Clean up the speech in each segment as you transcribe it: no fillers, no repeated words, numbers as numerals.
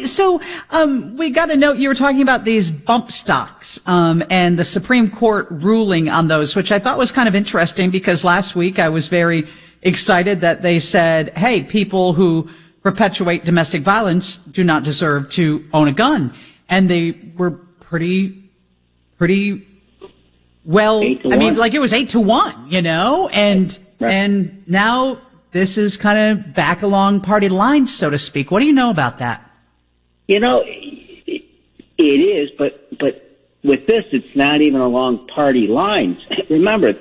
Hey, so we got a note. You were talking about these bump stocks and the Supreme Court ruling on those, which I thought was kind of interesting because last week I was very excited that they said, hey, people who perpetuate domestic violence do not deserve to own a gun. And they were pretty well, I mean, like it was 8-1, you know, and now this is kind of back along party lines, so to speak. What do you know about that? You know, it is, but with this, it's not even along party lines. Remember,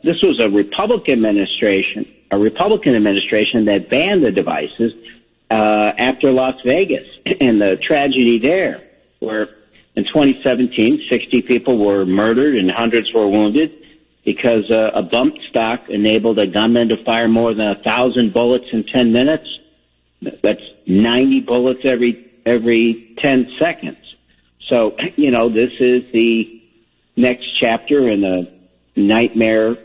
this was a Republican administration that banned the devices after Las Vegas and the tragedy there, where in 2017, 60 people were murdered and hundreds were wounded because a bump stock enabled a gunman to fire more than 1,000 bullets in 10 minutes. That's 90 bullets every 10 seconds. So, you know, this is the next chapter in a nightmare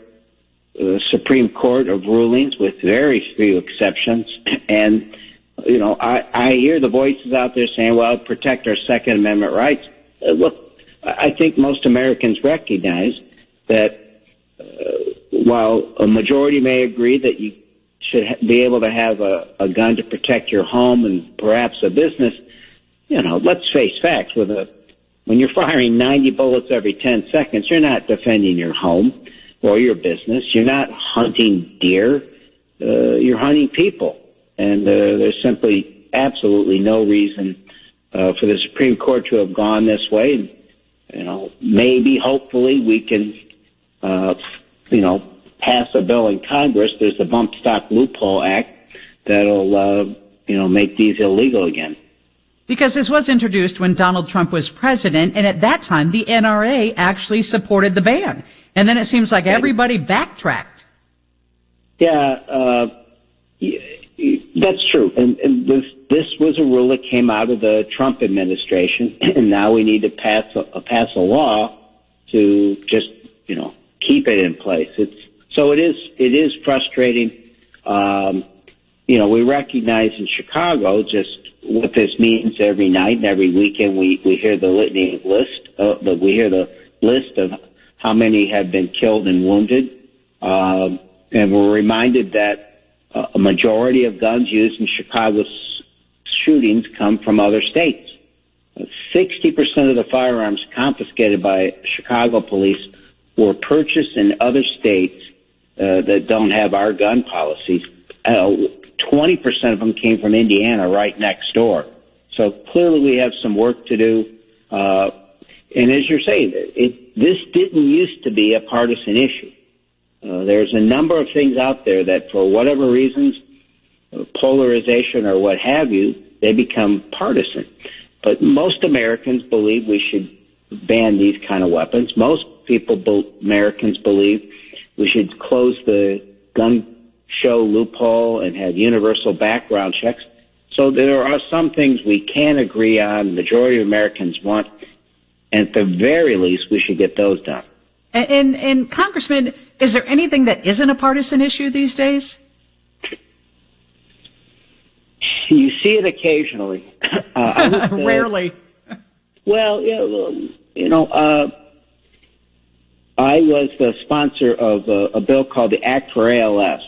Supreme Court of rulings with very few exceptions. And, you know, I hear the voices out there saying, well, protect our Second Amendment rights. Look, I think most Americans recognize that while a majority may agree that you should be able to have a gun to protect your home and perhaps a business, you know, let's face facts. When you're firing 90 bullets every 10 seconds, you're not defending your home or your business. You're not hunting deer. You're hunting people. And there's simply absolutely no reason for the Supreme Court to have gone this way. And, you know, maybe, hopefully, we can, you know, pass a bill in Congress. There's the Bump Stock Loophole Act that'll, you know, make these illegal again. Because this was introduced when Donald Trump was president, and at that time, the NRA actually supported the ban. And then it seems like everybody backtracked. Yeah, that's true. And this was a rule that came out of the Trump administration, and now we need to pass a law to just, you know, keep it in place. It is frustrating. You know, we recognize in Chicago just what this means every night and every weekend. We hear the litany list. We hear the list of how many have been killed and wounded, and we're reminded that a majority of guns used in Chicago's shootings come from other states. 60% of the firearms confiscated by Chicago police were purchased in other states that don't have our gun policies. 20% of them came from Indiana, right next door. So clearly we have some work to do. And as you're saying, this didn't used to be a partisan issue. There's a number of things out there that, for whatever reasons, polarization or what have you, they become partisan. But most Americans believe we should ban these kind of weapons. Most Americans believe we should close the gun show loophole and have universal background checks. So there are some things we can agree on, the majority of Americans want, and at the very least, we should get those done. And Congressman, is there anything that isn't a partisan issue these days? You see it occasionally. Rarely. Well, you know, I was the sponsor of a bill called the Act for ALS.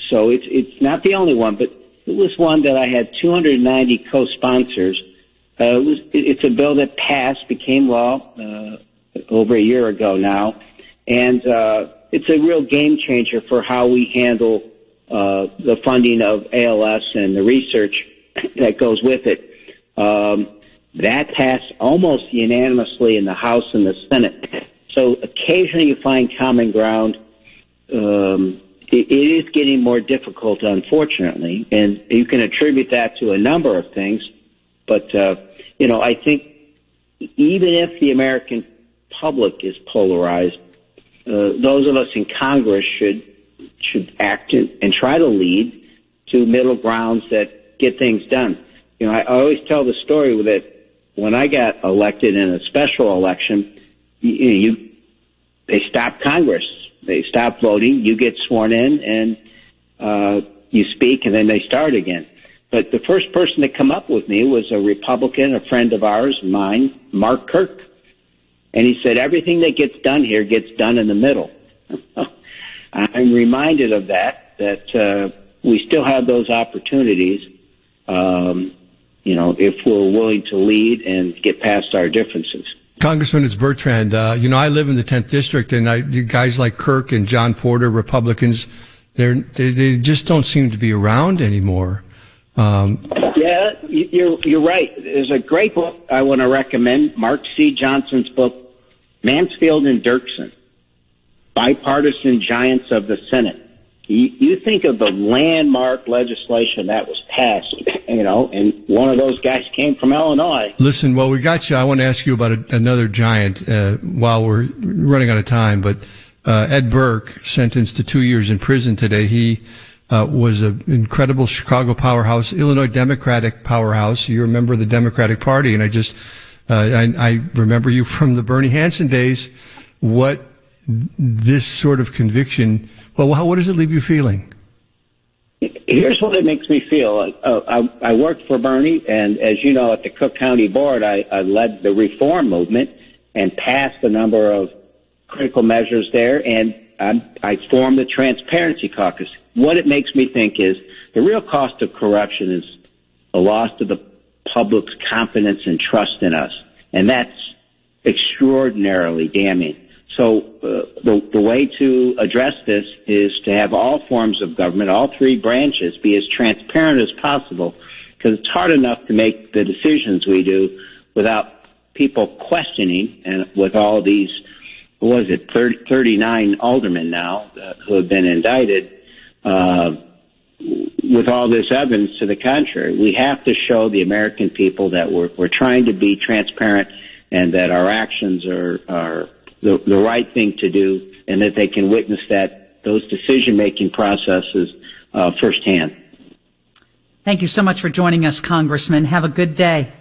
So it's not the only one, but it was one that I had 290 co-sponsors. It's a bill that passed, became law over a year ago now, and it's a real game changer for how we handle the funding of ALS and the research that goes with it. That passed almost unanimously in the House and the Senate. So occasionally you find common ground. It is getting more difficult, unfortunately, and you can attribute that to a number of things. But, you know, I think even if the American public is polarized, those of us in Congress should act and try to lead to middle grounds that get things done. You know, I always tell the story that when I got elected in a special election, they stopped Congress. They stop voting, you get sworn in, and you speak, and then they start again. But the first person to come up with me was a Republican, a friend of ours, mine, Mark Kirk. And he said, everything that gets done here gets done in the middle. I'm reminded of that we still have those opportunities, if we're willing to lead and get past our differences. Congressman, it's Bertrand. I live in the 10th District, and you guys like Kirk and John Porter, Republicans, they just don't seem to be around anymore. Yeah, you're right. There's a great book I want to recommend, Mark C. Johnson's book, Mansfield and Dirksen, Bipartisan Giants of the Senate. You think of the landmark legislation that was passed, and one of those guys came from Illinois. Listen, well, we got you. I want to ask you about another giant while we're running out of time, but Ed Burke, sentenced to 2 years in prison today. He was an incredible Chicago powerhouse, Illinois Democratic powerhouse. You're a member of the Democratic Party, and I remember you from the Bernie Hansen days. What this sort of conviction, what does it leave you feeling? Here's what it makes me feel. I worked for Bernie, and as you know, at the Cook County Board, I led the reform movement and passed a number of critical measures there, and I formed the Transparency Caucus. What it makes me think is the real cost of corruption is a loss to the public's confidence and trust in us, and that's extraordinarily damning. So the way to address this is to have all forms of government, all three branches, be as transparent as possible, because it's hard enough to make the decisions we do without people questioning, and with all these, 39 aldermen now who have been indicted, with all this evidence to the contrary. We have to show the American people that we're trying to be transparent and that our actions are the right thing to do, and that they can witness those decision-making processes firsthand. Thank you so much for joining us, Congressman. Have a good day.